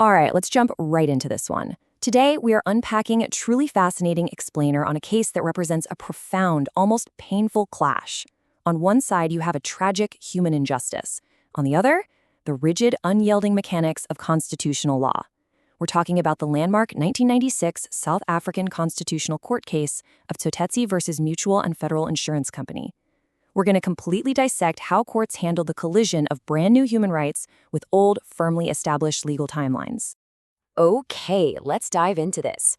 All right, let's jump right into this one. Today, we are unpacking a truly fascinating explainer on a case that represents a profound, almost painful clash. On one side, you have a tragic human injustice. On the other, the rigid, unyielding mechanics of constitutional law. We're talking about the landmark 1996 South African Constitutional Court case of Tsotetsi versus Mutual and Federal Insurance Company. We're going to completely dissect how courts handle the collision of brand new human rights with old, firmly established legal timelines. Okay, let's dive into this.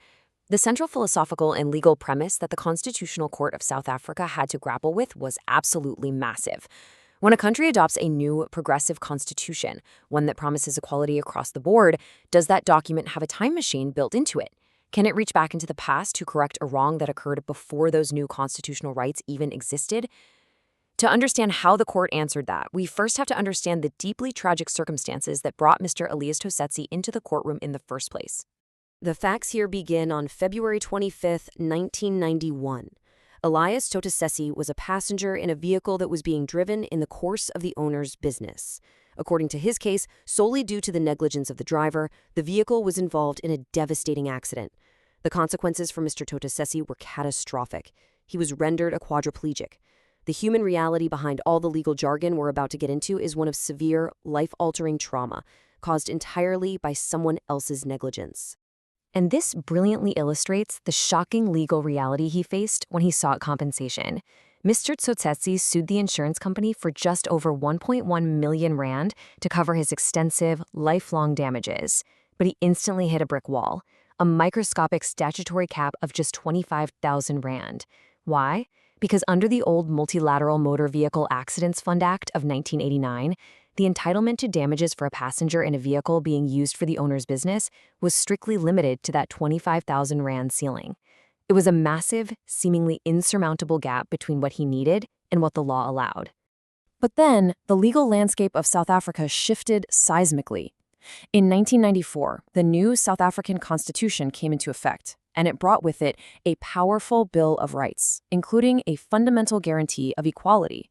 The central philosophical and legal premise that the Constitutional Court of South Africa had to grapple with was absolutely massive. When a country adopts a new, progressive constitution, one that promises equality across the board, does that document have a time machine built into it? Can it reach back into the past to correct a wrong that occurred before those new constitutional rights even existed? To understand how the court answered that, we first have to understand the deeply tragic circumstances that brought Mr. Elias Tsotetsi into the courtroom in the first place. The facts here begin on February 25, 1991. Elias Tsotetsi was a passenger in a vehicle that was being driven in the course of the owner's business. According to his case, solely due to the negligence of the driver, the vehicle was involved in a devastating accident. The consequences for Mr. Tsotetsi were catastrophic. He was rendered a quadriplegic. The human reality behind all the legal jargon we're about to get into is one of severe, life-altering trauma, caused entirely by someone else's negligence. And this brilliantly illustrates the shocking legal reality he faced when he sought compensation. Mr. Tsotetsi sued the insurance company for just over 1.1 million rand to cover his extensive, lifelong damages. But he instantly hit a brick wall, a microscopic statutory cap of just 25,000 rand. Why? Because under the old Multilateral Motor Vehicle Accidents Fund Act of 1989, the entitlement to damages for a passenger in a vehicle being used for the owner's business was strictly limited to that 25,000 rand ceiling. It was a massive, seemingly insurmountable gap between what he needed and what the law allowed. But then, the legal landscape of South Africa shifted seismically. In 1994, the new South African Constitution came into effect, and it brought with it a powerful Bill of Rights, including a fundamental guarantee of equality.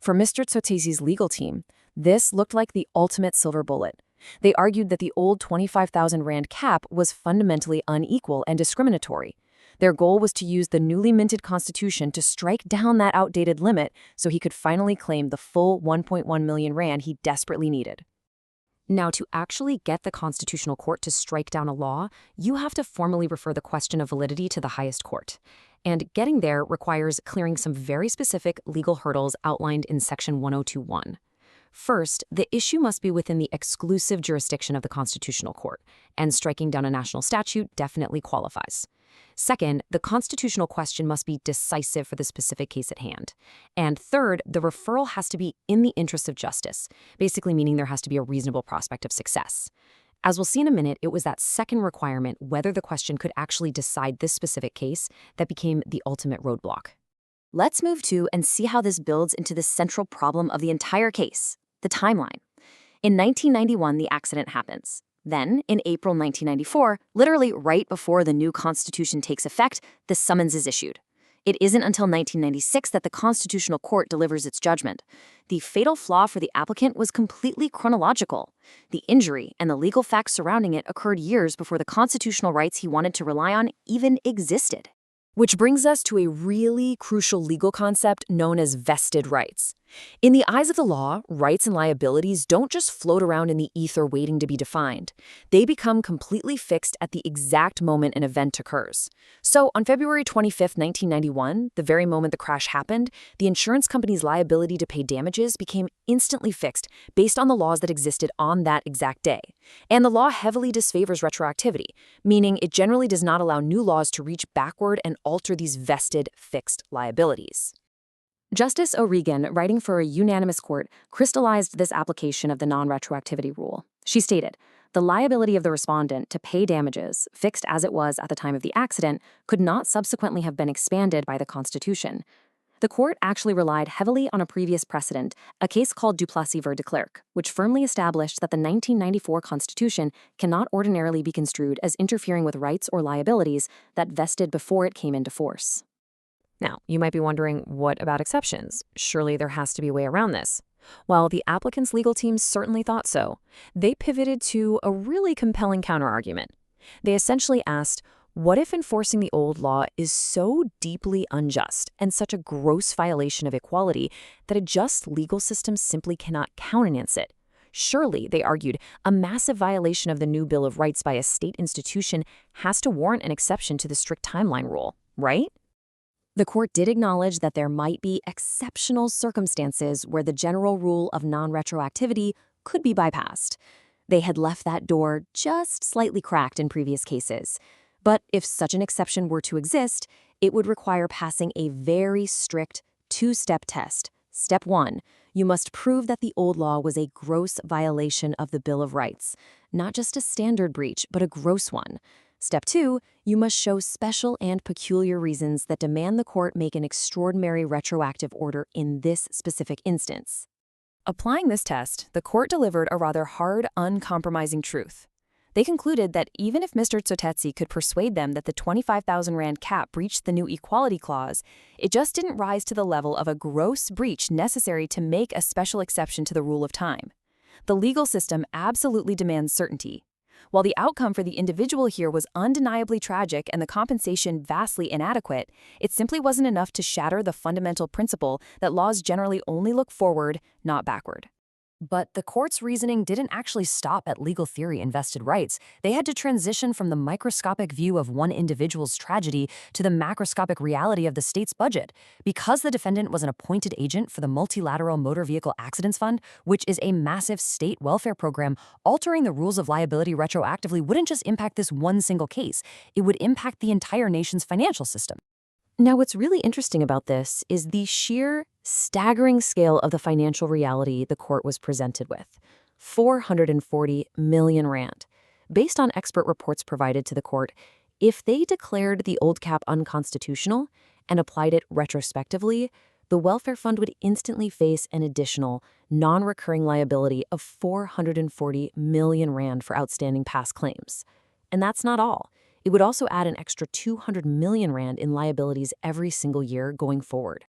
For Mr. Tsotetsi's legal team, this looked like the ultimate silver bullet. They argued that the old 25,000 rand cap was fundamentally unequal and discriminatory. Their goal was to use the newly minted constitution to strike down that outdated limit so he could finally claim the full 1.1 million rand he desperately needed. Now, to actually get the Constitutional Court to strike down a law, you have to formally refer the question of validity to the highest court. And getting there requires clearing some very specific legal hurdles outlined in Section 1021. First, the issue must be within the exclusive jurisdiction of the Constitutional Court, and striking down a national statute definitely qualifies. Second, the constitutional question must be decisive for the specific case at hand. And third, the referral has to be in the interest of justice, basically meaning there has to be a reasonable prospect of success. As we'll see in a minute, it was that second requirement, whether the question could actually decide this specific case, that became the ultimate roadblock. Let's move to and see how this builds into the central problem of the entire case, the timeline. In 1991, the accident happens. Then, in April 1994, literally right before the new constitution takes effect, the summons is issued. It isn't until 1996 that the Constitutional Court delivers its judgment. The fatal flaw for the applicant was completely chronological. The injury and the legal facts surrounding it occurred years before the constitutional rights he wanted to rely on even existed. Which brings us to a really crucial legal concept known as vested rights. In the eyes of the law, rights and liabilities don't just float around in the ether waiting to be defined. They become completely fixed at the exact moment an event occurs. So on February 25, 1991, the very moment the crash happened, the insurance company's liability to pay damages became instantly fixed based on the laws that existed on that exact day. And the law heavily disfavors retroactivity, meaning it generally does not allow new laws to reach backward and alter these vested, fixed liabilities. Justice O'Regan, writing for a unanimous court, crystallized this application of the non-retroactivity rule. She stated, "The liability of the respondent to pay damages, fixed as it was at the time of the accident, could not subsequently have been expanded by the Constitution." The court actually relied heavily on a previous precedent, a case called Duplessis v. de Klerk, which firmly established that the 1994 Constitution cannot ordinarily be construed as interfering with rights or liabilities that vested before it came into force. Now, you might be wondering, what about exceptions? Surely there has to be a way around this. While the applicant's legal team certainly thought so, they pivoted to a really compelling counterargument. They essentially asked, what if enforcing the old law is so deeply unjust and such a gross violation of equality that a just legal system simply cannot countenance it? Surely, they argued, a massive violation of the new Bill of Rights by a state institution has to warrant an exception to the strict timeline rule, right? The court did acknowledge that there might be exceptional circumstances where the general rule of non-retroactivity could be bypassed. They had left that door just slightly cracked in previous cases. But if such an exception were to exist, it would require passing a very strict two-step test. Step 1, you must prove that the old law was a gross violation of the Bill of Rights, not just a standard breach, but a gross one. Step 2, you must show special and peculiar reasons that demand the court make an extraordinary retroactive order in this specific instance. Applying this test, the court delivered a rather hard, uncompromising truth. They concluded that even if Mr. Tsotetsi could persuade them that the 25,000 rand cap breached the new equality clause, it just didn't rise to the level of a gross breach necessary to make a special exception to the rule of time. The legal system absolutely demands certainty. While the outcome for the individual here was undeniably tragic and the compensation vastly inadequate, it simply wasn't enough to shatter the fundamental principle that laws generally only look forward, not backward. But the court's reasoning didn't actually stop at legal theory and vested rights. They had to transition from the microscopic view of one individual's tragedy to the macroscopic reality of the state's budget. Because the defendant was an appointed agent for the Multilateral Motor Vehicle Accidents Fund, which is a massive state welfare program, altering the rules of liability retroactively wouldn't just impact this one single case. It would impact the entire nation's financial system. Now, what's really interesting about this is the sheer, staggering scale of the financial reality the court was presented with. 440 million rand. Based on expert reports provided to the court, if they declared the old cap unconstitutional and applied it retrospectively, the welfare fund would instantly face an additional, non-recurring liability of 440 million rand for outstanding past claims. And that's not all. It would also add an extra 200 million rand in liabilities every single year going forward.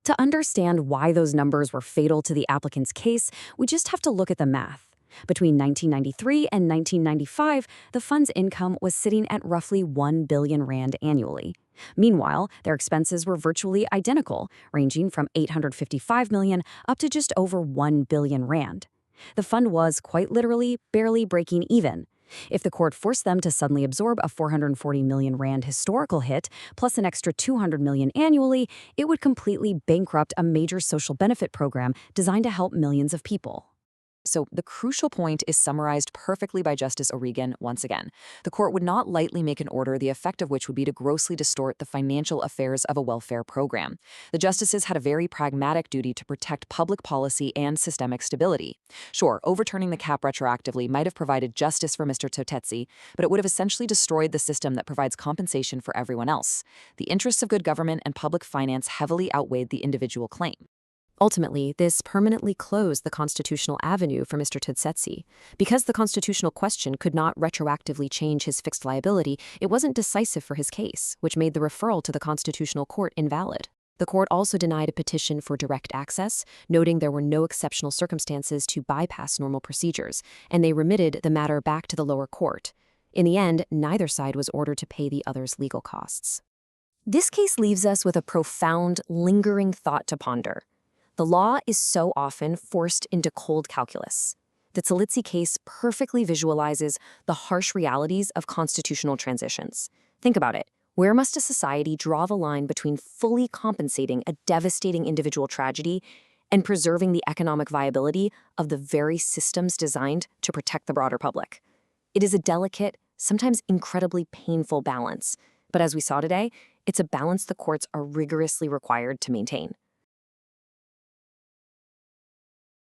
To understand why those numbers were fatal to the applicant's case, we just have to look at the math. Between 1993 and 1995, the fund's income was sitting at roughly 1 billion rand annually. Meanwhile, their expenses were virtually identical, ranging from 855 million up to just over 1 billion rand. The fund was, quite literally, barely breaking even. If the court forced them to suddenly absorb a 440 million rand historical hit, plus an extra 200 million annually, it would completely bankrupt a major social benefit program designed to help millions of people. So the crucial point is summarized perfectly by Justice O'Regan once again. The court would not lightly make an order the effect of which would be to grossly distort the financial affairs of a welfare program. The justices had a very pragmatic duty to protect public policy and systemic stability. Sure, overturning the cap retroactively might have provided justice for Mr. Tsotetsi, but it would have essentially destroyed the system that provides compensation for everyone else. The interests of good government and public finance heavily outweighed the individual claim. Ultimately, this permanently closed the constitutional avenue for Mr. Tsotetsi. Because the constitutional question could not retroactively change his fixed liability, it wasn't decisive for his case, which made the referral to the Constitutional Court invalid. The court also denied a petition for direct access, noting there were no exceptional circumstances to bypass normal procedures, and they remitted the matter back to the lower court. In the end, neither side was ordered to pay the other's legal costs. This case leaves us with a profound, lingering thought to ponder. The law is so often forced into cold calculus. The Tsotetsi case perfectly visualizes the harsh realities of constitutional transitions. Think about it. Where must a society draw the line between fully compensating a devastating individual tragedy and preserving the economic viability of the very systems designed to protect the broader public? It is a delicate, sometimes incredibly painful balance. But as we saw today, it's a balance the courts are rigorously required to maintain.